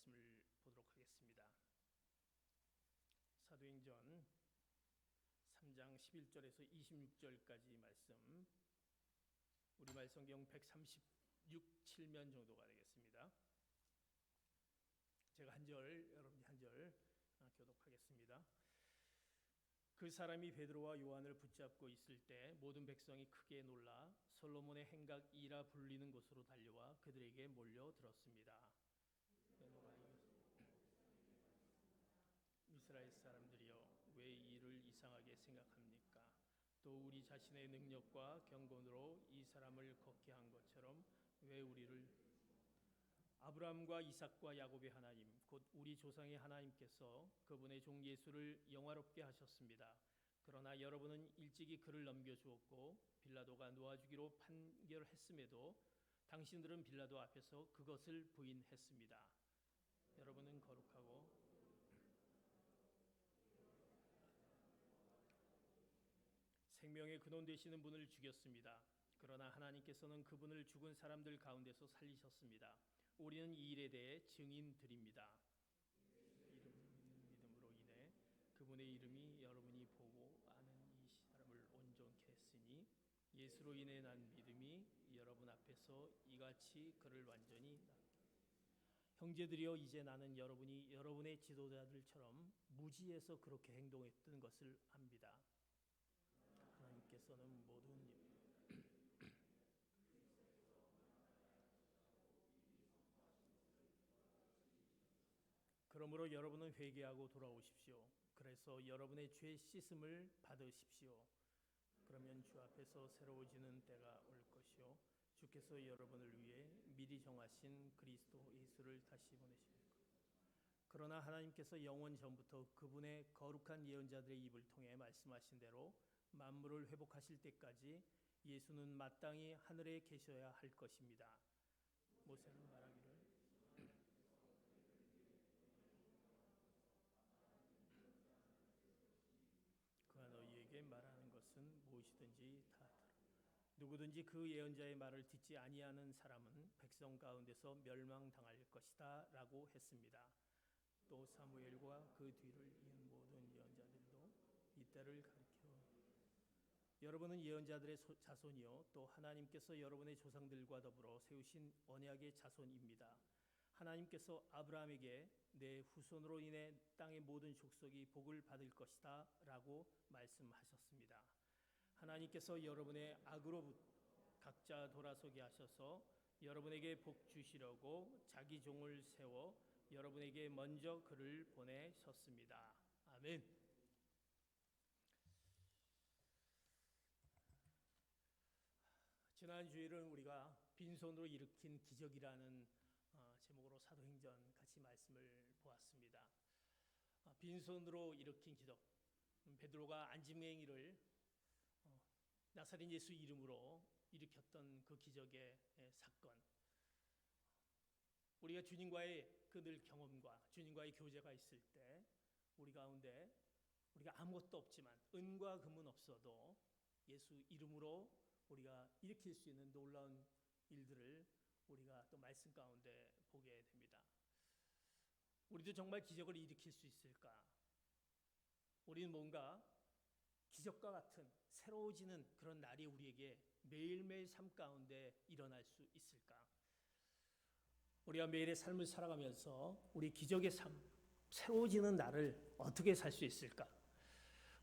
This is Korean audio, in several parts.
말씀을 보도록 하겠습니다. 사도행전 3장 11절에서 26절까지 말씀, 우리말 성경 136, 7면 정도가 되겠습니다. 제가 한 절, 여러분이 한 절 교독하겠습니다. 그 사람이 베드로와 요한을 붙잡고 있을 때 모든 백성이 크게 놀라 솔로몬의 행각이라 불리는 곳으로 달려와 그들에게 몰려들었습니다. 이스라엘 사람들이여, 왜 이를 이상하게 생각합니까? 또 우리 자신의 능력과 경건으로 이 사람을 걷게 한 것처럼 왜 우리를 아브라함과 이삭과 야곱의 하나님 곧 우리 조상의 하나님께서 그분의 종 예수를 영화롭게 하셨습니다. 그러나 여러분은 일찍이 그를 넘겨주었고 빌라도가 놓아주기로 판결했음에도 당신들은 빌라도 앞에서 그것을 부인했습니다. 여러분은 거룩하고 생명의 근원 되시는 분을 죽였습니다. 그러나 하나님께서는 그분을 죽은 사람들 가운데서 살리셨습니다. 우리는 이 일에 대해 증인드립니다. 믿음으로 인해 그분의 이름이 여러분이 보고 아는 이 사람을 온전케 했으니 예수로 인해 난 믿음이 여러분 앞에서 이같이 그를 완전히 형제들이여, 이제 나는 여러분이 여러분의 지도자들처럼 무지해서 그렇게 행동했던 것을 압니다. 하나님께서는 모든 그러므로 여러분은 회개하고 돌아오십시오. 그래서 여러분의 죄 씻음을 받으십시오. 그러면 주 앞에서 새로워지는 때가 올 것이요 주께서 여러분을 위해 미리 정하신 그리스도 예수를 다시 보내실 것입니다. 그러나 하나님께서 영원 전부터 그분의 거룩한 예언자들의 입을 통해 말씀하신 대로 만물을 회복하실 때까지 예수는 마땅히 하늘에 계셔야 할 것입니다. 모세는 말하기를 그가 너희에게 말하는 것은 무엇이든지 다 들어. 누구든지 그 예언자의 말을 듣지 아니하는 사람은 백성 가운데서 멸망당할 것이다 라고 했습니다. 또 사무엘과 그 뒤를 이은 모든 예언자들도 이때를 가리켜 여러분은 예언자들의 자손이요 또 하나님께서 여러분의 조상들과 더불어 세우신 언약의 자손입니다. 하나님께서 아브라함에게 내 후손으로 인해 땅의 모든 족속이 복을 받을 것이다 라고 말씀하셨습니다. 하나님께서 여러분의 악으로부터 각자 돌아서게 하셔서 여러분에게 복 주시려고 자기 종을 세워 여러분에게 먼저 그를 보내셨습니다. 아멘. 지난 주일은 우리가 빈손으로 일으킨 기적이라는 제목으로 사도행전 같이 말씀을 보았습니다. 빈손으로 일으킨 기적, 베드로가 안진뱅이를 나사렛 예수 이름으로 일으켰던 그 기적의 사건, 우리가 주님과의 그 늘 경험과 주님과의 교제가 있을 때 우리 가운데 우리가 아무것도 없지만 은과 금은 없어도 예수 이름으로 우리가 일으킬 수 있는 놀라운 일들을 우리가 또 말씀 가운데 보게 됩니다. 우리도 정말 기적을 일으킬 수 있을까? 우리는 뭔가 기적과 같은 새로워지는 그런 날이 우리에게 매일매일 삶 가운데 일어날 수 있을까? 우리가 매일의 삶을 살아가면서 우리 기적의 삶, 새로워지는 날을 어떻게 살 수 있을까?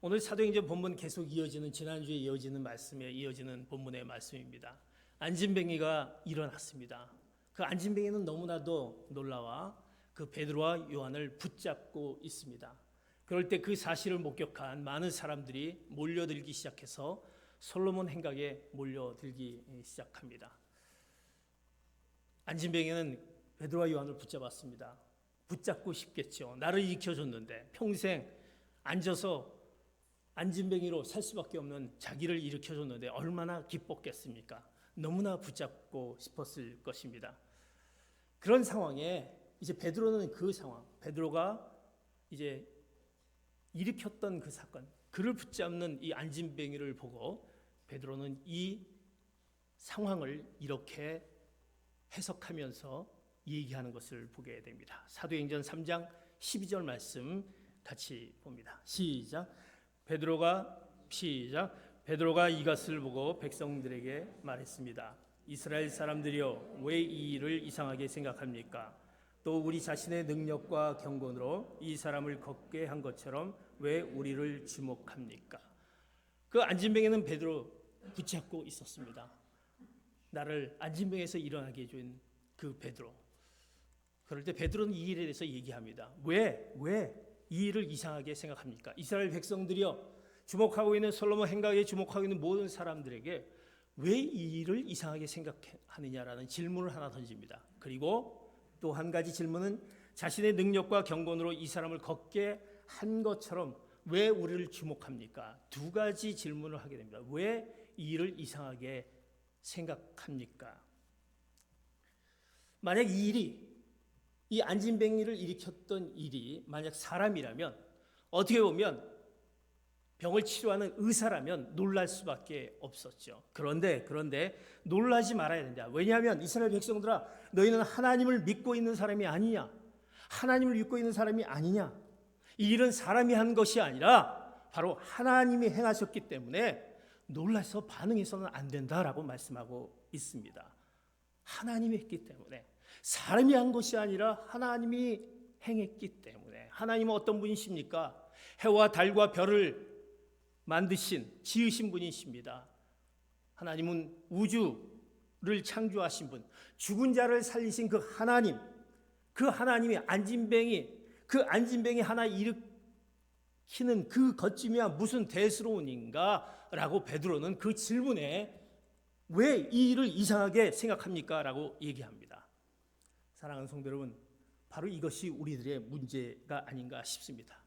오늘 사도행전 본문 계속 이어지는, 지난주에 이어지는 말씀에 이어지는 본문의 말씀입니다. 안진뱅이가 일어났습니다. 그 안진뱅이는 너무나도 놀라와 그 베드로와 요한을 붙잡고 있습니다. 그럴 때 그 사실을 목격한 많은 사람들이 몰려들기 시작해서 솔로몬 행각에 몰려들기 시작합니다. 안진뱅이는 베드로와 요한을 붙잡았습니다. 붙잡고 싶겠죠. 나를 일으켜줬는데 평생 앉아서 안진뱅이로 살 수밖에 없는 자기를 일으켜줬는데 얼마나 기뻤겠습니까? 너무나 붙잡고 싶었을 것입니다. 그런 상황에 이제 베드로는 그 상황, 베드로가 이제 일으켰던 그 사건, 그를 붙잡는 이 안진뱅이를 보고 베드로는 이 상황을 이렇게 해석하면서 얘기하는 것을 보게 됩니다. 사도행전 3장 12절 말씀 같이 봅니다. 시작. 베드로가 이것을 보고 백성들에게 말했습니다. 이스라엘 사람들이여, 왜 이 일을 이상하게 생각합니까? 또 우리 자신의 능력과 경건으로 이 사람을 걷게 한 것처럼 왜 우리를 주목합니까? 그 안진뱅이는 베드로 붙잡고 있었습니다. 나를 안진뱅에서 일어나게 해준 그 베드로. 그럴 때 베드로는 이 일에 대해서 얘기합니다. 왜 이 일을 이상하게 생각합니까? 이스라엘 백성들이여, 주목하고 있는 솔로몬 행각에 주목하고 있는 모든 사람들에게 왜 이 일을 이상하게 생각하느냐라는 질문을 하나 던집니다. 그리고 또 한 가지 질문은 자신의 능력과 경건으로 이 사람을 걷게 한 것처럼 왜 우리를 주목합니까? 두 가지 질문을 하게 됩니다. 왜 이 일을 이상하게 생각합니까? 만약 이 일이, 이 안진뱅이를 일으켰던 일이 만약 사람이라면, 어떻게 보면 병을 치료하는 의사라면 놀랄 수밖에 없었죠. 그런데 놀라지 말아야 된다. 왜냐하면 이스라엘 백성들아, 너희는 하나님을 믿고 있는 사람이 아니냐? 하나님을 믿고 있는 사람이 아니냐? 이 일은 사람이 한 것이 아니라 바로 하나님이 행하셨기 때문에 놀라서 반응해서는 안 된다라고 말씀하고 있습니다. 하나님이 했기 때문에, 사람이 한 것이 아니라 하나님이 행했기 때문에. 하나님은 어떤 분이십니까? 해와 달과 별을 지으신 분이십니다. 하나님은 우주를 창조하신 분, 죽은 자를 살리신 그 하나님이 안진뱅이 하나 일으키는 그 것쯤이야 무슨 대수로운인가라고 베드로는 그 질문에 왜 이 일을 이상하게 생각합니까? 라고 얘기합니다. 사랑하는 성도 여러분, 바로 이것이 우리들의 문제가 아닌가 싶습니다.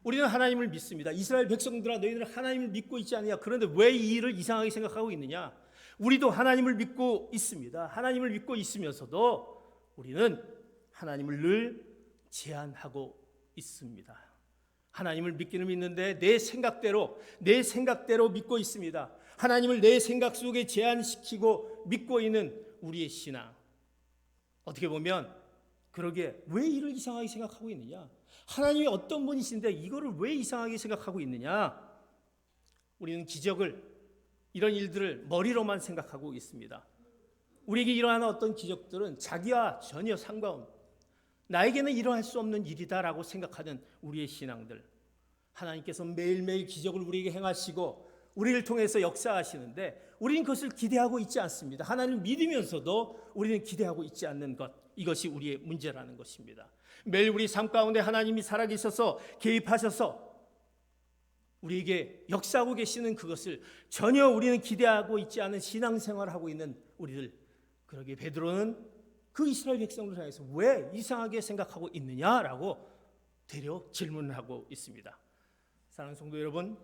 우리는 하나님을 믿습니다. 이스라엘 백성들아, 너희들은 하나님을 믿고 있지 않느냐? 그런데 왜 이 일을 이상하게 생각하고 있느냐? 우리도 하나님을 믿고 있습니다. 하나님을 믿고 있으면서도 우리는 하나님을 늘 제한하고 있습니다. 하나님을 믿기는 믿는데 내 생각대로 믿고 있습니다. 하나님을 내 생각 속에 제한시키고 믿고 있는 우리의 신앙. 어떻게 보면 그러게 왜 이를 이상하게 생각하고 있느냐? 하나님이 어떤 분이신데 이거를 왜 이상하게 생각하고 있느냐? 우리는 기적을, 이런 일들을 머리로만 생각하고 있습니다. 우리에게 일어나는 어떤 기적들은 자기와 전혀 상관없는, 나에게는 일어날 수 없는 일이다라고 생각하는 우리의 신앙들. 하나님께서 매일매일 기적을 우리에게 행하시고 우리를 통해서 역사하시는데 우리는 그것을 기대하고 있지 않습니다. 하나님을 믿으면서도 우리는 기대하고 있지 않는 것, 이것이 우리의 문제라는 것입니다. 매일 우리 삶 가운데 하나님이 살아계셔서 개입하셔서 우리에게 역사하고 계시는 그것을 전혀 우리는 기대하고 있지 않은 신앙생활을 하고 있는 우리들. 그러기에 베드로는 그 이스라엘 백성을 향해서 왜 이상하게 생각하고 있느냐라고 되려 질문을 하고 있습니다. 사랑하는 성도 여러분,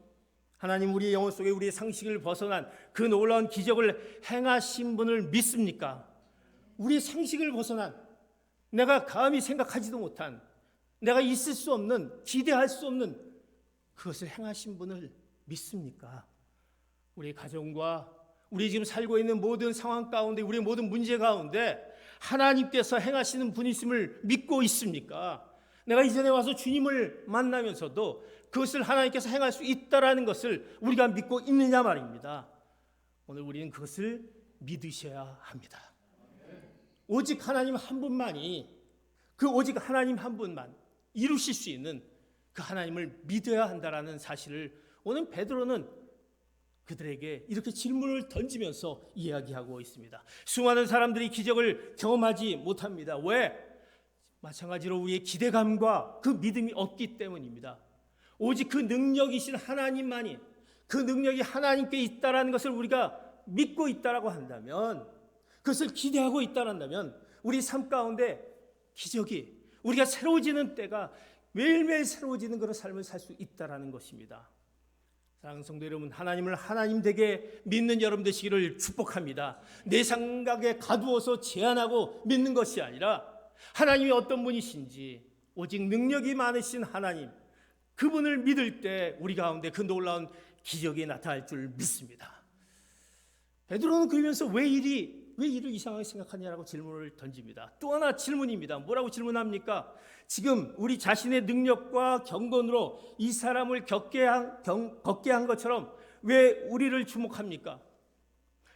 하나님 우리의 영혼 속에 우리의 상식을 벗어난 그 놀라운 기적을 행하신 분을 믿습니까? 우리의 상식을 벗어난, 내가 감히 생각하지도 못한, 내가 있을 수 없는, 기대할 수 없는 그것을 행하신 분을 믿습니까? 우리의 가정과 우리 지금 살고 있는 모든 상황 가운데, 우리의 모든 문제 가운데 하나님께서 행하시는 분이심을 믿고 있습니까? 내가 이전에 와서 주님을 만나면서도 그것을 하나님께서 행할 수 있다라는 것을 우리가 믿고 있느냐 말입니다. 오늘 우리는 그것을 믿으셔야 합니다. 오직 하나님 한 분만이, 오직 하나님 한 분만 이루실 수 있는 그 하나님을 믿어야 한다라는 사실을 오늘 베드로는 그들에게 이렇게 질문을 던지면서 이야기하고 있습니다. 수많은 사람들이 기적을 경험하지 못합니다. 왜? 마찬가지로 우리의 기대감과 그 믿음이 없기 때문입니다. 오직 그 능력이신 하나님만이, 그 능력이 하나님께 있다라는 것을 우리가 믿고 있다라고 한다면, 그것을 기대하고 있다란다면 우리 삶 가운데 기적이, 우리가 새로워지는 때가 매일매일 새로워지는 그런 삶을 살 수 있다라는 것입니다. 사랑하는 성도 여러분, 하나님을 하나님 되게 믿는 여러분 되시기를 축복합니다. 내 생각에 가두어서 제한하고 믿는 것이 아니라 하나님이 어떤 분이신지, 오직 능력이 많으신 하나님, 그분을 믿을 때 우리 가운데 그 놀라운 기적이 나타날 줄 믿습니다. 베드로는 그러면서 왜 일이 왜 이를 이상하게 생각하냐라고 질문을 던집니다. 또 하나 질문입니다. 뭐라고 질문합니까? 지금 우리 자신의 능력과 경건으로 이 사람을 걷게 한 것처럼 왜 우리를 주목합니까?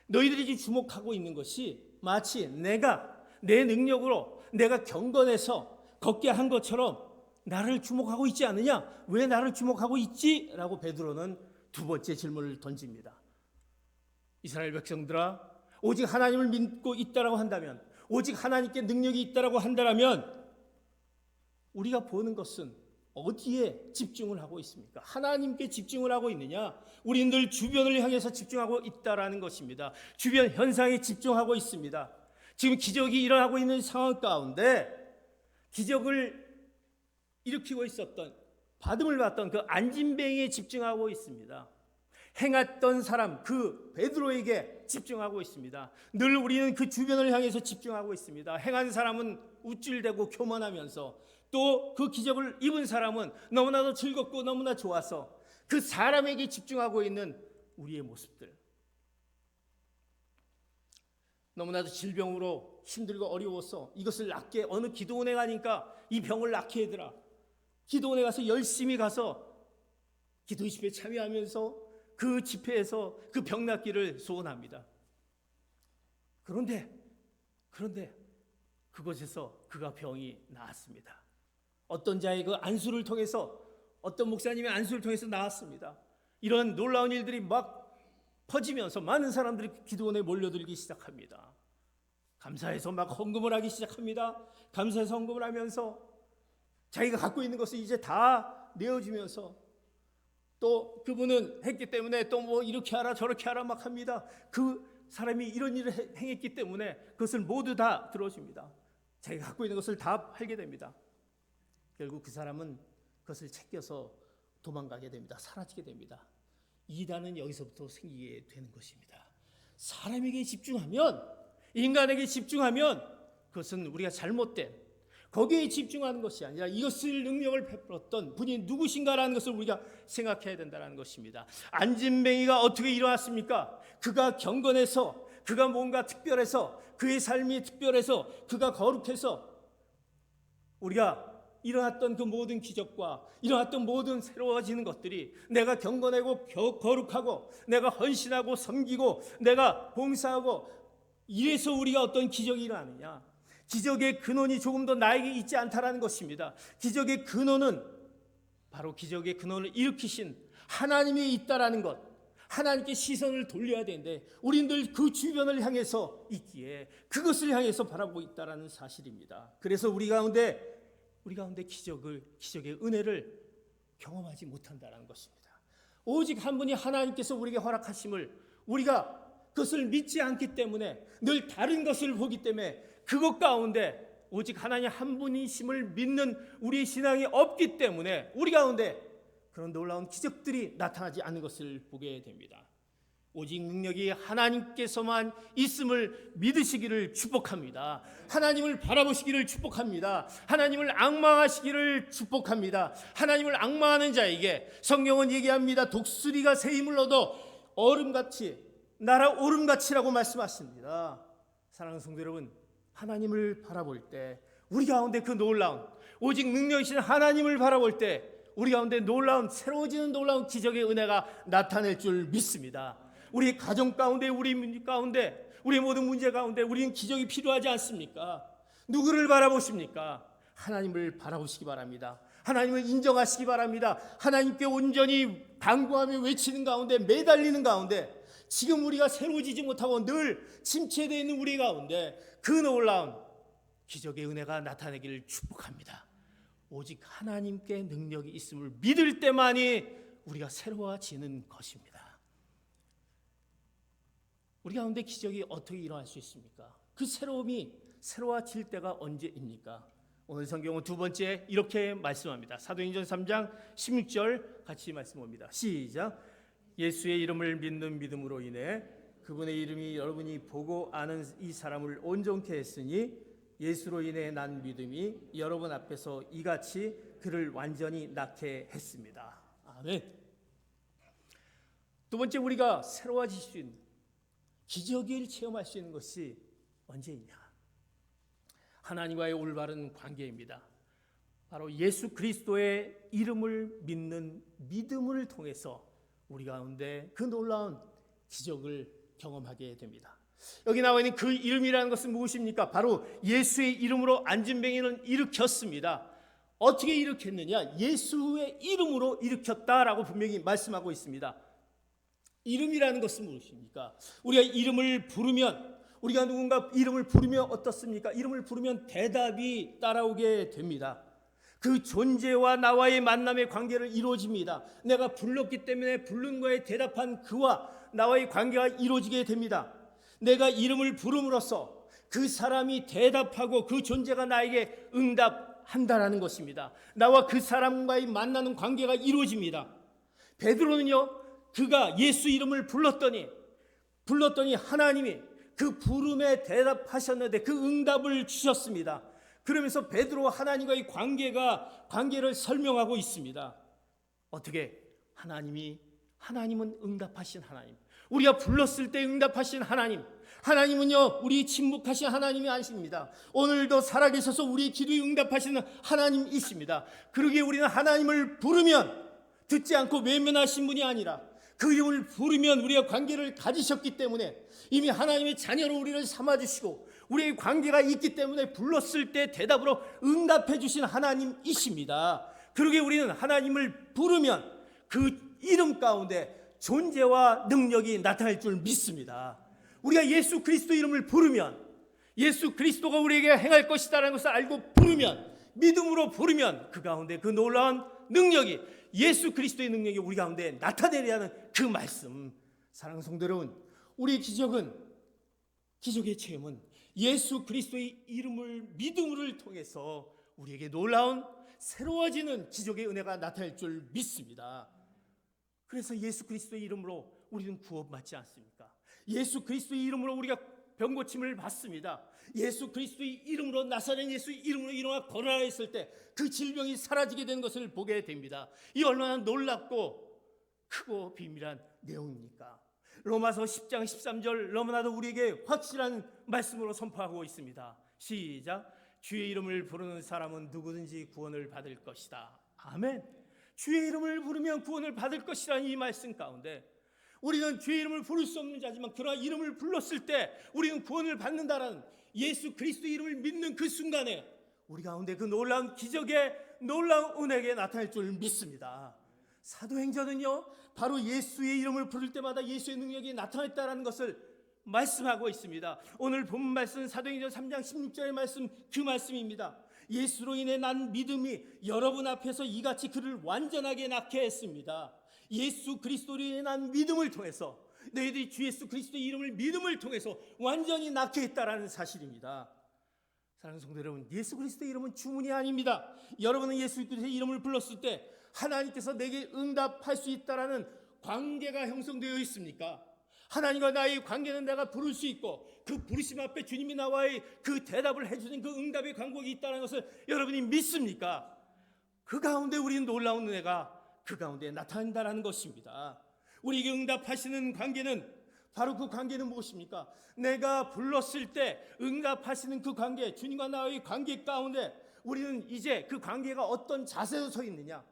너희들이 주목하고 있는 것이 마치 내가 내 능력으로 내가 경건해서 걷게 한 것처럼 나를 주목하고 있지 않느냐? 왜 나를 주목하고 있지? 라고 베드로는 두 번째 질문을 던집니다. 이스라엘 백성들아, 오직 하나님을 믿고 있다라고 한다면, 오직 하나님께 능력이 있다라고 한다면 우리가 보는 것은 어디에 집중을 하고 있습니까? 하나님께 집중을 하고 있느냐? 우리는 늘 주변을 향해서 집중하고 있다라는 것입니다. 주변 현상에 집중하고 있습니다. 지금 기적이 일어나고 있는 상황 가운데 기적을 일으키고 있었던, 받음을 받던 그 안진뱅이에 집중하고 있습니다. 행했던 사람, 그 베드로에게 집중하고 있습니다. 늘 우리는 그 주변을 향해서 집중하고 있습니다. 행한 사람은 우쭐대고 교만하면서, 또 그 기적을 입은 사람은 너무나도 즐겁고 너무나 좋아서 그 사람에게 집중하고 있는 우리의 모습들. 너무나도 질병으로 힘들고 어려워서 이것을 낫게, 어느 기도원에 가니까 이 병을 낫게 해더라. 기도원에 가서 열심히 가서 기도 집회에 참여하면서 그 집회에서 그 병 낫기를 소원합니다. 그런데 그곳에서 그가 병이 나았습니다. 어떤 자의 그 안수를 통해서, 어떤 목사님의 안수를 통해서 나았습니다. 이런 놀라운 일들이 막 퍼지면서 많은 사람들이 기도원에 몰려들기 시작합니다. 감사해서 막 헌금을 하기 시작합니다. 감사해서 헌금을 하면서 자기가 갖고 있는 것을 이제 다 내어주면서, 또 그분은 했기 때문에 또 뭐 이렇게 하라 저렇게 하라 막 합니다. 그 사람이 이런 일을 행했기 때문에 그것을 모두 다 들어줍니다. 자기가 갖고 있는 것을 다 팔게 됩니다. 결국 그 사람은 그것을 챙겨서 도망가게 됩니다. 사라지게 됩니다. 이단은 여기서부터 생기게 되는 것입니다. 사람에게 집중하면, 인간에게 집중하면 그것은 우리가 잘못된, 거기에 집중하는 것이 아니라 이것을 능력을 베풀었던 분이 누구신가라는 것을 우리가 생각해야 된다는 것입니다. 안진뱅이가 어떻게 일어났습니까? 그가 경건해서, 그가 뭔가 특별해서, 그의 삶이 특별해서, 그가 거룩해서 우리가 일어났던 그 모든 기적과 일어났던 모든 새로워지는 것들이, 내가 경건하고 거룩하고 내가 헌신하고 섬기고 내가 봉사하고 이래서 우리가 어떤 기적이 일어나느냐? 기적의 근원이 조금 더 나에게 있지 않다라는 것입니다. 기적의 근원은 바로 기적의 근원을 일으키신 하나님이 있다라는 것, 하나님께 시선을 돌려야 되는데 우리는 늘 그 주변을 향해서 있기에 그것을 향해서 바라보고 있다라는 사실입니다. 그래서 우리 가운데 기적의 은혜를 경험하지 못한다는 것입니다. 오직 한 분이 하나님께서 우리에게 허락하심을 우리가 그것을 믿지 않기 때문에, 늘 다른 것을 보기 때문에 그것 가운데 오직 하나님 한 분이심을 믿는 우리의 신앙이 없기 때문에 우리 가운데 그런 놀라운 기적들이 나타나지 않는 것을 보게 됩니다. 오직 능력이 하나님께서만 있음을 믿으시기를 축복합니다. 하나님을 바라보시기를 축복합니다. 하나님을 앙망하시기를 축복합니다. 하나님을 앙망하는 자에게 성경은 얘기합니다. 독수리가 새 힘을 얻어 얼음같이 날아 오름같이라고 말씀하십니다. 사랑하는 성도 여러분, 하나님을 바라볼 때 우리 가운데 그 놀라운, 오직 능력이신 하나님을 바라볼 때 우리 가운데 놀라운, 새로워지는 놀라운 기적의 은혜가 나타낼 줄 믿습니다. 우리 가정 가운데, 우리 민족 가운데, 우리 모든 문제 가운데 우리는 기적이 필요하지 않습니까? 누구를 바라보십니까? 하나님을 바라보시기 바랍니다. 하나님을 인정하시기 바랍니다. 하나님께 온전히 간구하며 외치는 가운데, 매달리는 가운데, 지금 우리가 새로워지지 못하고 늘 침체되어 있는 우리 가운데 그 놀라운 기적의 은혜가 나타나기를 축복합니다. 오직 하나님께 능력이 있음을 믿을 때만이 우리가 새로워지는 것입니다. 우리 가운데 기적이 어떻게 일어날 수 있습니까? 그 새로움이 새로워질 때가 언제입니까? 오늘 성경은 두 번째 이렇게 말씀합니다. 사도행전 3장 16절 같이 말씀합니다. 시작. 예수의 이름을 믿는 믿음으로 인해 그분의 이름이 여러분이 보고 아는 이 사람을 온전케 했으니 예수로 인해 난 믿음이 여러분 앞에서 이같이 그를 완전히 낫게 했습니다. 아멘. 두 번째, 우리가 새로워질 수 있는, 기적을 체험할 수 있는 것이 언제이냐? 하나님과의 올바른 관계입니다. 바로 예수 그리스도의 이름을 믿는 믿음을 통해서 우리 가운데 그 놀라운 기적을 경험하게 됩니다. 여기 나와 있는 그 이름이라는 것은 무엇입니까? 바로 예수의 이름으로 안진뱅이는 일으켰습니다. 어떻게 일으켰느냐? 예수의 이름으로 일으켰다라고 분명히 말씀하고 있습니다. 이름이라는 것은 무엇입니까? 우리가 이름을 부르면, 우리가 누군가 이름을 부르면 어떻습니까? 이름을 부르면 대답이 따라오게 됩니다. 그 존재와 나와의 만남의 관계를 이루어집니다. 내가 불렀기 때문에 부른 거에 대답한 그와 나와의 관계가 이루어지게 됩니다. 내가 이름을 부름으로써 그 사람이 대답하고 그 존재가 나에게 응답한다라는 것입니다. 나와 그 사람과의 만나는 관계가 이루어집니다. 베드로는요, 그가 예수 이름을 불렀더니 하나님이 그 부름에 대답하셨는데 그 응답을 주셨습니다. 그러면서 베드로와 하나님과의 관계를 설명하고 있습니다. 어떻게? 하나님은 응답하신 하나님. 우리가 불렀을 때 응답하신 하나님은요, 우리 침묵하신 하나님이 아니십니다. 오늘도 살아계셔서 우리 기도에 응답하시는 하나님이십니다. 그러기에 우리는 하나님을 부르면 듣지 않고 외면하신 분이 아니라 그 이름을 부르면 우리가 관계를 가지셨기 때문에 이미 하나님의 자녀로 우리를 삼아주시고 우리의 관계가 있기 때문에 불렀을 때 대답으로 응답해 주신 하나님이십니다. 그러기에 우리는 하나님을 부르면 그 이름 가운데 존재와 능력이 나타날 줄 믿습니다. 우리가 예수 그리스도 이름을 부르면 예수 그리스도가 우리에게 행할 것이다라는 것을 알고 부르면, 믿음으로 부르면 그 가운데 그 놀라운 능력이, 예수 그리스도의 능력이 우리 가운데 나타내려는 그 말씀. 사랑하는 성도 여러분, 우리 기적의 체험은 예수 그리스도의 이름을 믿음을 통해서 우리에게 놀라운 새로워지는 기적의 은혜가 나타날 줄 믿습니다. 그래서 예수 그리스도의 이름으로 우리는 구원받지 않습니까? 예수 그리스도의 이름으로 우리가 병고침을 받습니다. 예수 그리스도의 이름으로, 나사렛 예수의 이름으로 일어나 걸어라 했을 때 그 질병이 사라지게 된 것을 보게 됩니다. 이 얼마나 놀랍고 크고 비밀한 내용입니까? 로마서 10장 13절 너무나도 우리에게 확실한 말씀으로 선포하고 있습니다. 시작. 주의 이름을 부르는 사람은 누구든지 구원을 받을 것이다. 아멘. 주의 이름을 부르면 구원을 받을 것이라는 이 말씀 가운데 우리는 주의 이름을 부를 수 없는 자지만 그러나 이름을 불렀을 때 우리는 구원을 받는다라는 예수 그리스도의 이름을 믿는 그 순간에 우리 가운데 그 놀라운 기적의 놀라운 은혜가 나타날 줄 믿습니다. 사도행전은요, 바로 예수의 이름을 부를 때마다 예수의 능력이 나타났다는 것을 말씀하고 있습니다. 오늘 본 말씀은 사도행전 3장 16절의 말씀, 그 말씀입니다. 예수로 인해 난 믿음이 여러분 앞에서 이같이 그를 완전하게 낳게 했습니다. 예수 그리스도로 인해 난 믿음을 통해서, 너희들이 주 예수 그리스도의 이름을 믿음을 통해서 완전히 낳게 했다라는 사실입니다. 사랑하는 성도 여러분, 예수 그리스도의 이름은 주문이 아닙니다. 여러분은 예수 그리스도의 이름을 불렀을 때 하나님께서 내게 응답할 수 있다라는 관계가 형성되어 있습니까? 하나님과 나의 관계는 내가 부를 수 있고 그 부르심 앞에 주님이 나와의 그 대답을 해주는 그 응답의 간격이 있다는 것을 여러분이 믿습니까? 그 가운데 우리는 놀라운 은혜가 그 가운데 나타난다는 것입니다. 우리에게 응답하시는 관계는, 바로 그 관계는 무엇입니까? 내가 불렀을 때 응답하시는 그 관계, 주님과 나의 관계 가운데 우리는 이제 그 관계가 어떤 자세로 서 있느냐,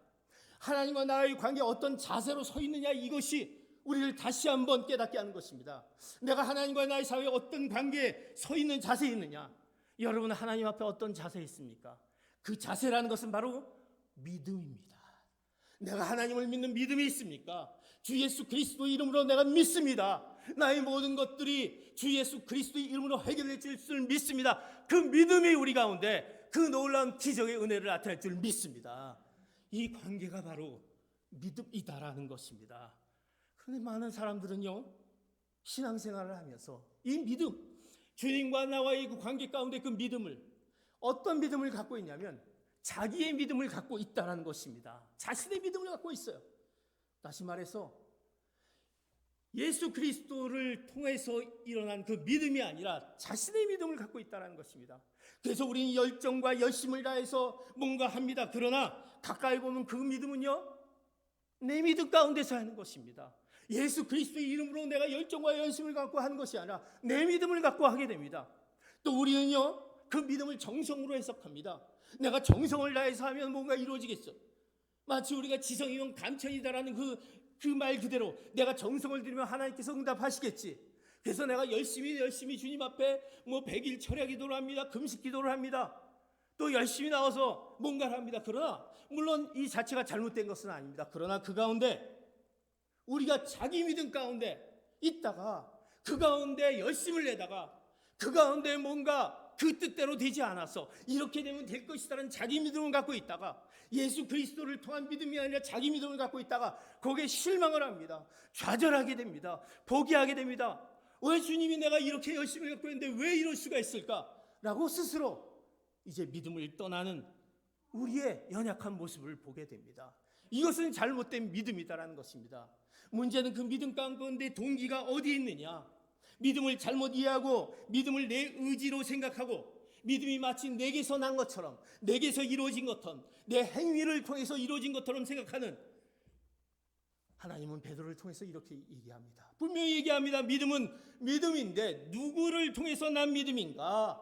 하나님과 나의 관계 어떤 자세로 서 있느냐, 이것이 우리를 다시 한번 깨닫게 하는 것입니다. 내가 하나님과 나의 사회에 어떤 관계에 서 있는 자세에 있느냐. 여러분은 하나님 앞에 어떤 자세에 있습니까? 그 자세라는 것은 바로 믿음입니다. 내가 하나님을 믿는 믿음이 있습니까? 주 예수 그리스도의 이름으로 내가 믿습니다. 나의 모든 것들이 주 예수 그리스도의 이름으로 해결될 줄 믿습니다. 그 믿음이 우리 가운데 그 놀라운 기적의 은혜를 나타낼 줄 믿습니다. 이 관계가 바로 믿음이다라는 것입니다. 그런데 많은 사람들은요, 신앙생활을 하면서 이 믿음, 주님과 나와의 그 관계 가운데 그 믿음을, 어떤 믿음을 갖고 있냐면 자기의 믿음을 갖고 있다는 것입니다. 자신의 믿음을 갖고 있어요. 다시 말해서 예수 그리스도를 통해서 일어난 그 믿음이 아니라 자신의 믿음을 갖고 있다는 것입니다. 그래서 우리는 열정과 열심을 다해서 뭔가 합니다. 그러나 가까이 보면 그 믿음은요, 내 믿음 가운데서 하는 것입니다. 예수 그리스도의 이름으로 내가 열정과 열심을 갖고 하는 것이 아니라 내 믿음을 갖고 하게 됩니다. 또 우리는요, 그 믿음을 정성으로 해석합니다. 내가 정성을 다해서 하면 뭔가 이루어지겠어. 마치 우리가 지성이면 감천이다라는 그 말 그대로 내가 정성을 들이면 하나님께서 응답하시겠지. 그래서 내가 열심히 주님 앞에 100일 철야 기도를 합니다. 금식 기도를 합니다. 또 열심히 나와서 뭔가를 합니다. 그러나 물론 이 자체가 잘못된 것은 아닙니다. 그러나 그 가운데 우리가 자기 믿음 가운데 있다가 그 가운데 열심을 내다가 그 가운데 뭔가 그 뜻대로 되지 않아서 이렇게 되면 될 것이라는 자기 믿음을 갖고 있다가 예수 그리스도를 통한 믿음이 아니라 자기 믿음을 갖고 있다가 거기에 실망을 합니다. 좌절하게 됩니다. 포기하게 됩니다. 왜 주님이 내가 이렇게 열심히 갖고 있는데 왜 이럴 수가 있을까? 라고 스스로 이제 믿음을 떠나는 우리의 연약한 모습을 보게 됩니다. 이것은 잘못된 믿음이다라는 것입니다. 문제는 그 믿음 가운데 동기가 어디에 있느냐? 믿음을 잘못 이해하고 믿음을 내 의지로 생각하고 믿음이 마치 내게서 난 것처럼 내게서 이루어진 것처럼 내 행위를 통해서 이루어진 것처럼 생각하는 하나님은 베드로를 통해서 이렇게 얘기합니다. 분명히 얘기합니다. 믿음은 믿음인데 누구를 통해서 난 믿음인가?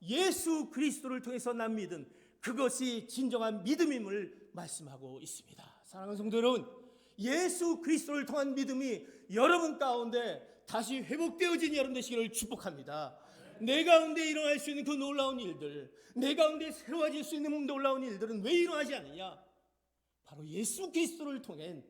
예수 그리스도를 통해서 난 믿음, 그것이 진정한 믿음임을 말씀하고 있습니다. 사랑하는 성도 여러분, 예수 그리스도를 통한 믿음이 여러분 가운데 다시 회복되어진 여러분 되시기를 축복합니다. 내 가운데 일어날 수 있는 그 놀라운 일들, 내 가운데 새로워질 수 있는 놀라운 일들은 왜 일어나지 않느냐? 바로 예수 그리스도를 통한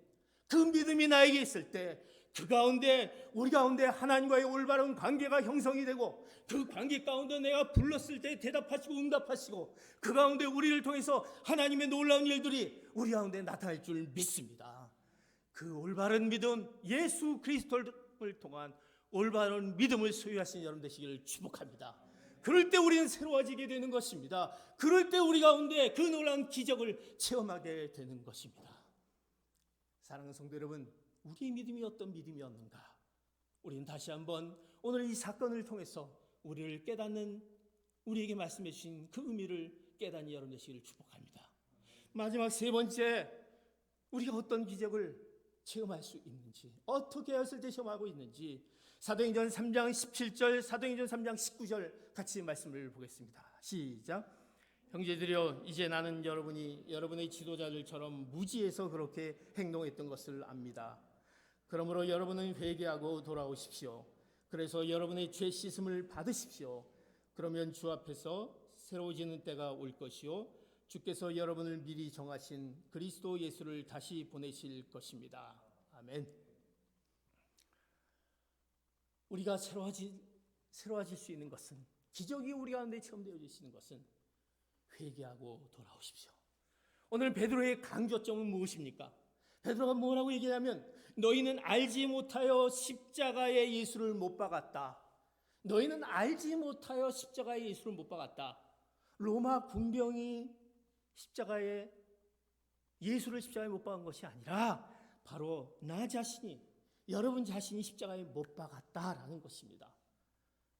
그 믿음이 나에게 있을 때 그 가운데 우리 가운데 하나님과의 올바른 관계가 형성이 되고 그 관계 가운데 내가 불렀을 때 대답하시고 응답하시고 그 가운데 우리를 통해서 하나님의 놀라운 일들이 우리 가운데 나타날 줄 믿습니다. 그 올바른 믿음, 예수 그리스도를 통한 올바른 믿음을 소유하신 여러분 되시기를 축복합니다. 그럴 때 우리는 새로워지게 되는 것입니다. 그럴 때 우리 가운데 그 놀라운 기적을 체험하게 되는 것입니다. 사랑하는 성도 여러분, 우리의 믿음이 어떤 믿음이었는가? 우리는 다시 한번 오늘 이 사건을 통해서 우리를 깨닫는, 우리에게 말씀해 주신 그 의미를 깨닫는 여러분 되시기를 축복합니다. 마지막 세 번째, 우리가 어떤 기적을 체험할 수 있는지, 어떻게 했을 때 체험하고 있는지 사도행전 3장 17절, 사도행전 3장 19절 같이 말씀을 보겠습니다. 시작. 형제들이여, 이제 나는 여러분의 지도자들처럼 무지해서 그렇게 행동했던 것을 압니다. 그러므로 여러분은 회개하고 돌아오십시오. 그래서 여러분의 죄 씻음을 받으십시오. 그러면 주 앞에서 새로워지는 때가 올 것이요, 주께서 여러분을 미리 정하신 그리스도 예수를 다시 보내실 것입니다. 아멘. 우리가 새로워질 수 있는 것은, 기적이 우리 가운데 체험되어질 수 있는 것은 회개하고 돌아오십시오. 오늘 베드로의 강조점은 무엇입니까? 베드로가 뭐라고 얘기하냐면 너희는 알지 못하여 십자가에 예수를 못 박았다. 너희는 알지 못하여 십자가에 예수를 못 박았다. 로마 군병이 예수를 십자가에 못 박은 것이 아니라 바로 나 자신이, 여러분 자신이 십자가에 못 박았다라는 것입니다.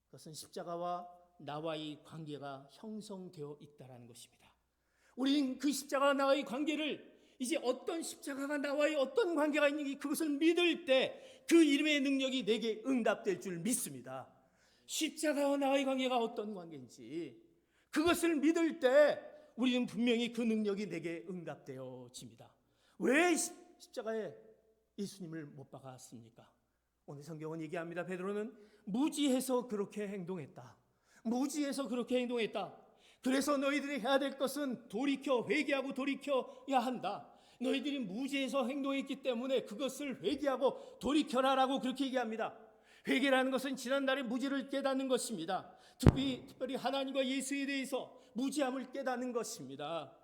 그것은 십자가와 나와의 관계가 형성되어 있다라는 것입니다. 우리는 그 십자가와 나와의 관계를, 이제 어떤 십자가가 나와의 어떤 관계가 있는지 그것을 믿을 때 그 이름의 능력이 내게 응답될 줄 믿습니다. 십자가와 나와의 관계가 어떤 관계인지 그것을 믿을 때 우리는 분명히 그 능력이 내게 응답되어집니다. 왜 십자가에 예수님을 못 박았습니까? 오늘 성경은 얘기합니다. 베드로는 무지해서 그렇게 행동했다. 무지해서 그렇게 행동했다. 그래서 너희들이 해야 될 것은 회개하고 돌이켜야 한다. 너희들이 무지해서 행동했기 때문에 그것을 회개하고 돌이켜라라고 그렇게 얘기합니다. 회개라는 것은 지난날의 무지를 깨닫는 것입니다. 특별히 하나님과 예수에 대해서 무지함을 깨닫는 것입니다.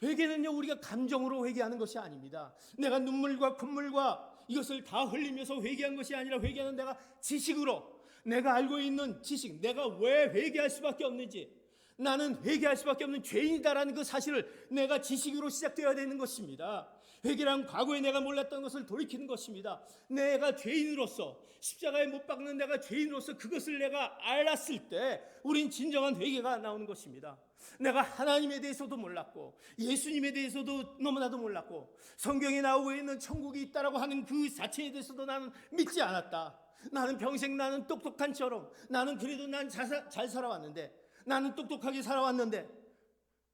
회개는요, 우리가 감정으로 회개하는 것이 아닙니다. 내가 눈물과 콧물과 이것을 다 흘리면서 회개한 것이 아니라, 회개는 내가 지식으로, 내가 알고 있는 지식, 내가 왜 회개할 수밖에 없는지, 나는 회개할 수밖에 없는 죄인이다라는 그 사실을 내가 지식으로 시작되어야 되는 것입니다. 회개란 과거에 내가 몰랐던 것을 돌이키는 것입니다. 내가 죄인으로서, 십자가에 못 박는 내가 죄인으로서 그것을 내가 알았을 때 우린 진정한 회개가 나오는 것입니다. 내가 하나님에 대해서도 몰랐고 예수님에 대해서도 너무나도 몰랐고 성경에 나오고 있는 천국이 있다라고 하는 그 자체에 대해서도 나는 믿지 않았다. 나는 평생 나는 똑똑한처럼, 나는 그래도 난 잘 살아왔는데, 나는 똑똑하게 살아왔는데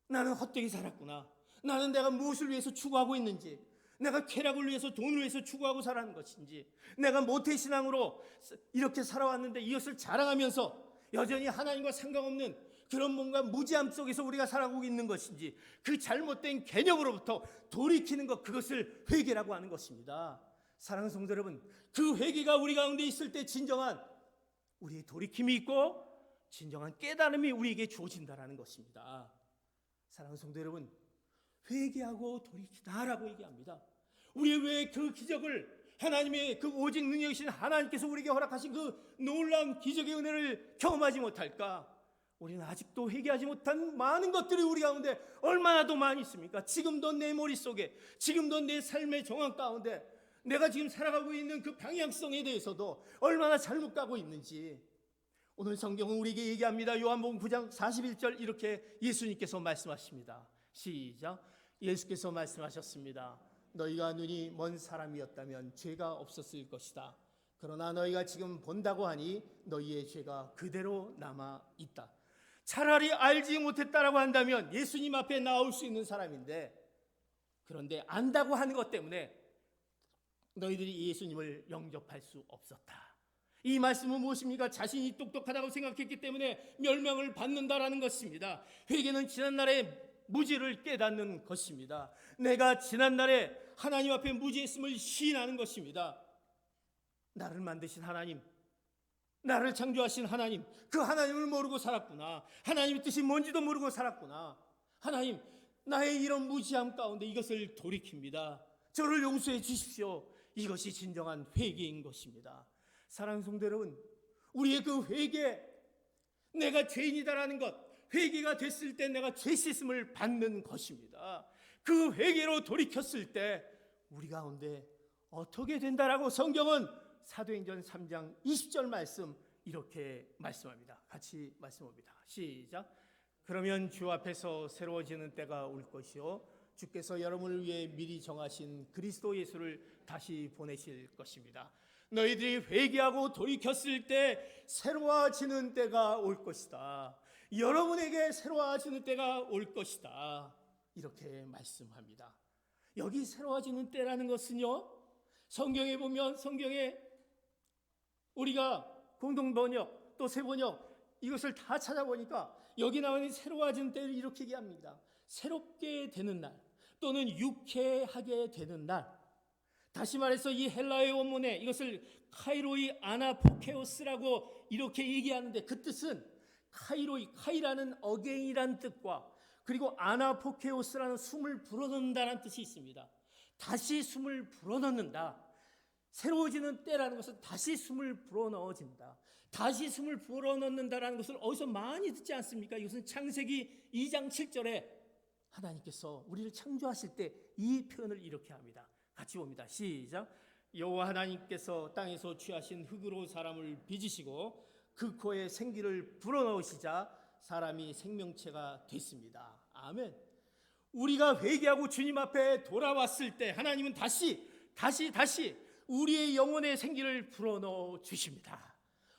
나는 헛되게 살았구나. 나는 내가 무엇을 위해서 추구하고 있는지, 내가 쾌락을 위해서, 돈을 위해서 추구하고 살아가는 것인지, 내가 모태신앙으로 이렇게 살아왔는데 이것을 자랑하면서 여전히 하나님과 상관없는 그런 뭔가 무지함 속에서 우리가 살아가고 있는 것인지, 그 잘못된 개념으로부터 돌이키는 것, 그것을 회개라고 하는 것입니다. 사랑하는 성도 여러분, 그 회개가 우리 가운데 있을 때 진정한 우리의 돌이킴이 있고 진정한 깨달음이 우리에게 주어진다는 것입니다. 사랑하는 성도 여러분, 회개하고 돌이키다라고 얘기합니다. 우리 왜 그 기적을, 하나님의 그 오직 능력이신 하나님께서 우리에게 허락하신 그 놀라운 기적의 은혜를 경험하지 못할까? 우리는 아직도 회개하지 못한 많은 것들이 우리 가운데 얼마나 더 많이 있습니까? 지금도 내 머릿속에, 지금도 내 삶의 정황 가운데 내가 지금 살아가고 있는 그 방향성에 대해서도 얼마나 잘못 가고 있는지, 오늘 성경은 우리에게 얘기합니다. 요한복음 9장 41절 이렇게 예수님께서 말씀하십니다. 시작. 예수께서 말씀하셨습니다. 너희가 눈이 먼 사람이었다면 죄가 없었을 것이다. 그러나 너희가 지금 본다고 하니 너희의 죄가 그대로 남아 있다. 차라리 알지 못했다라고 한다면 예수님 앞에 나올 수 있는 사람인데, 그런데 안다고 하는 것 때문에 너희들이 예수님을 영접할 수 없었다. 이 말씀은 무엇입니까? 자신이 똑똑하다고 생각했기 때문에 멸망을 받는다라는 것입니다. 회개는 지난날의 무지를 깨닫는 것입니다. 내가 지난날에 하나님 앞에 무지했음을 시인하는 것입니다. 나를 만드신 하나님, 나를 창조하신 하나님, 그 하나님을 모르고 살았구나. 하나님의 뜻이 뭔지도 모르고 살았구나. 하나님, 나의 이런 무지함 가운데 이것을 돌이킵니다. 저를 용서해 주십시오. 이것이 진정한 회개인 것입니다. 사랑하는 성도 여러분, 우리의 그 회개, 내가 죄인이다라는 것, 회개가 됐을 때 내가 죄 씻음을 받는 것입니다. 그 회개로 돌이켰을 때 우리 가운데 어떻게 된다라고 성경은 사도행전 3장 20절 말씀 이렇게 말씀합니다. 같이 말씀합니다. 시작. 그러면 주 앞에서 새로워지는 때가 올 것이요 주께서 여러분을 위해 미리 정하신 그리스도 예수를 다시 보내실 것입니다. 너희들이 회개하고 돌이켰을 때 새로워지는 때가 올 것이다. 여러분에게 새로워지는 때가 올 것이다. 이렇게 말씀합니다. 여기 새로워지는 때라는 것은요, 성경에 보면, 성경에 우리가 공동번역 또 새번역 이것을 다 찾아보니까 여기 나오는 새로워지는 때를 이렇게 얘기합니다. 새롭게 되는 날 또는 유쾌하게 되는 날. 다시 말해서 이 헬라의 원문에 이것을 카이로이 아나포케오스라고 이렇게 얘기하는데, 그 뜻은 카이로이, 카이라는 어게인이라는 뜻과 그리고 아나포케오스라는 숨을 불어넣는다는 뜻이 있습니다. 다시 숨을 불어넣는다. 새로워지는 때라는 것은 다시 숨을 불어넣어진다. 다시 숨을 불어넣는다라는 것을 어디서 많이 듣지 않습니까? 이것은 창세기 2장 7절에 하나님께서 우리를 창조하실 때 이 표현을 이렇게 합니다. 같이 봅니다. 시작. 여호와 하나님께서 땅에서 취하신 흙으로 사람을 빚으시고 그 코에 생기를 불어넣으시자 사람이 생명체가 됐습니다. 아멘. 우리가 회개하고 주님 앞에 돌아왔을 때 하나님은 다시 우리의 영혼의 생기를 불어넣어 주십니다.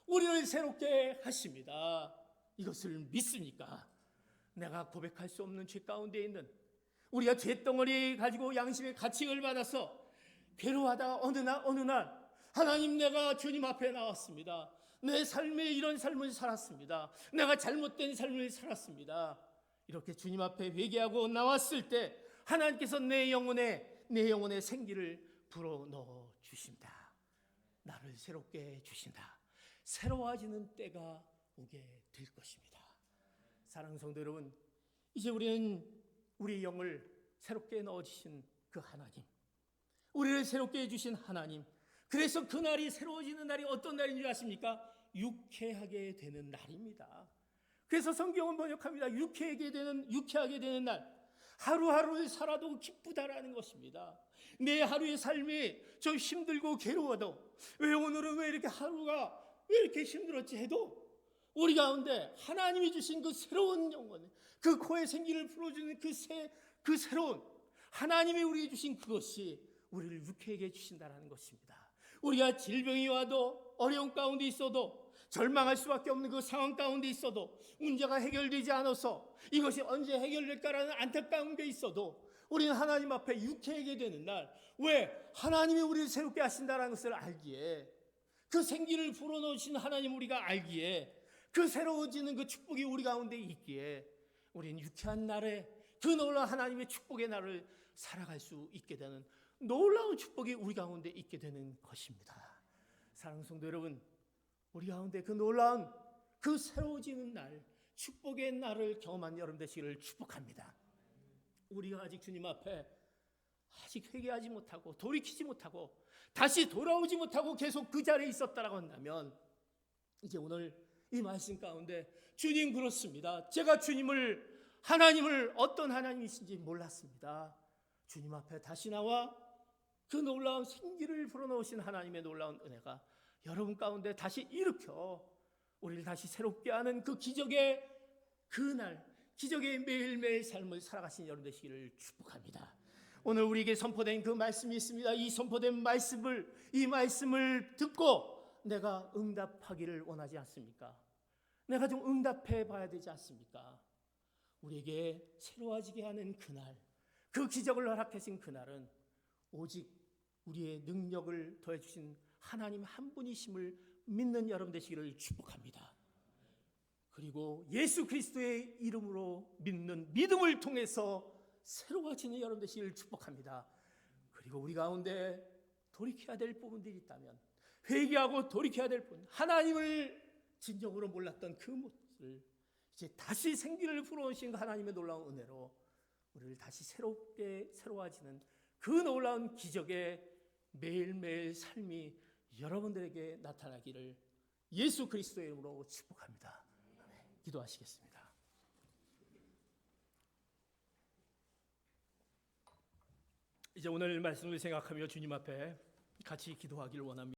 우리를 새롭게 하십니다. 이것을 믿습니까? 내가 고백할 수 없는 죄 가운데 있는, 우리가 죄덩어리 가지고 양심의 가책을 받아서 괴로워하다가 어느 날 하나님, 내가 주님 앞에 나왔습니다. 내 삶에 이런 삶을 살았습니다. 내가 잘못된 삶을 살았습니다. 이렇게 주님 앞에 회개하고 나왔을 때 하나님께서 내 영혼에 생기를 불어넣어 주신다. 나를 새롭게 해 주신다. 새로워지는 때가 오게 될 것입니다. 사랑하는 성도 여러분, 이제 우리는 우리 영을 새롭게 넣어주신 그 하나님, 우리를 새롭게 해주신 하나님, 그래서 그날이, 새로워지는 날이 어떤 날인 줄 아십니까? 유쾌하게 되는 날입니다. 그래서 성경은 번역합니다. 유쾌하게 되는 날. 하루하루를 살아도 기쁘다라는 것입니다. 내 하루의 삶이 좀 힘들고 괴로워도, 오늘은 왜 이렇게 하루가 왜 이렇게 힘들었지 해도 우리 가운데 하나님이 주신 그 새로운 영혼, 그 코에 생기를 불어주는 그 새로운 하나님이 우리에게 주신 그것이 우리를 유쾌하게 해주신다는 것입니다. 우리가 질병이 와도 어려운 가운데 있어도, 절망할 수밖에 없는 그 상황 가운데 있어도, 문제가 해결되지 않아서 이것이 언제 해결될까라는 안타까운 게 있어도 우리는 하나님 앞에 유쾌하게 되는 날, 왜? 하나님이 우리를 새롭게 하신다는 것을 알기에, 그 생기를 불어넣으신 하나님 우리가 알기에, 그 새로워지는 그 축복이 우리 가운데 있기에 우리는 유쾌한 날에 그 놀라운 하나님의 축복의 날을 살아갈 수 있게 되는 놀라운 축복이 우리 가운데 있게 되는 것입니다. 사랑하는 성도 여러분, 우리 가운데 그 놀라운 그 새로워지는 날, 축복의 날을 경험한 여러분 되시기를 축복합니다. 우리가 아직 주님 앞에 아직 회개하지 못하고 돌이키지 못하고 다시 돌아오지 못하고 계속 그 자리에 있었다라고 한다면, 이제 오늘 이 말씀 가운데 주님 그렇습니다. 제가 하나님을 어떤 하나님이신지 몰랐습니다. 주님 앞에 다시 나와 그 놀라운 생기를 불어넣으신 하나님의 놀라운 은혜가 여러분 가운데 다시 일으켜 우리를 다시 새롭게 하는 그 기적의 그날, 기적의 매일매일 삶을 살아가신 여러분 되시기를 축복합니다. 오늘 우리에게 선포된 그 말씀이 있습니다. 이 선포된 이 말씀을 듣고 내가 응답하기를 원하지 않습니까? 내가 좀 응답해 봐야 되지 않습니까? 우리에게 새로워지게 하는 그날, 그 기적을 허락하신 그날은 오직 우리의 능력을 더해 주신 하나님 한 분이심을 믿는 여러분 되시기를 축복합니다. 그리고 예수 그리스도의 이름으로 믿는 믿음을 통해서 새로워지는 여러분 되시기를 축복합니다. 그리고 우리 가운데 돌이켜야 될 부분들이 있다면, 회개하고 돌이켜야 될 부분, 하나님을 진정으로 몰랐던 그 모습을 이제 다시 생기를 불어오신 하나님의 놀라운 은혜로 우리를 다시 새로워지는 그 놀라운 기적의 매일매일 삶이 여러분들에게 나타나기를 예수 그리스도의 이름으로 축복합니다. 기도하시겠습니다. 이제 오늘 말씀을 생각하며 주님 앞에 같이 기도하기를 원합니다.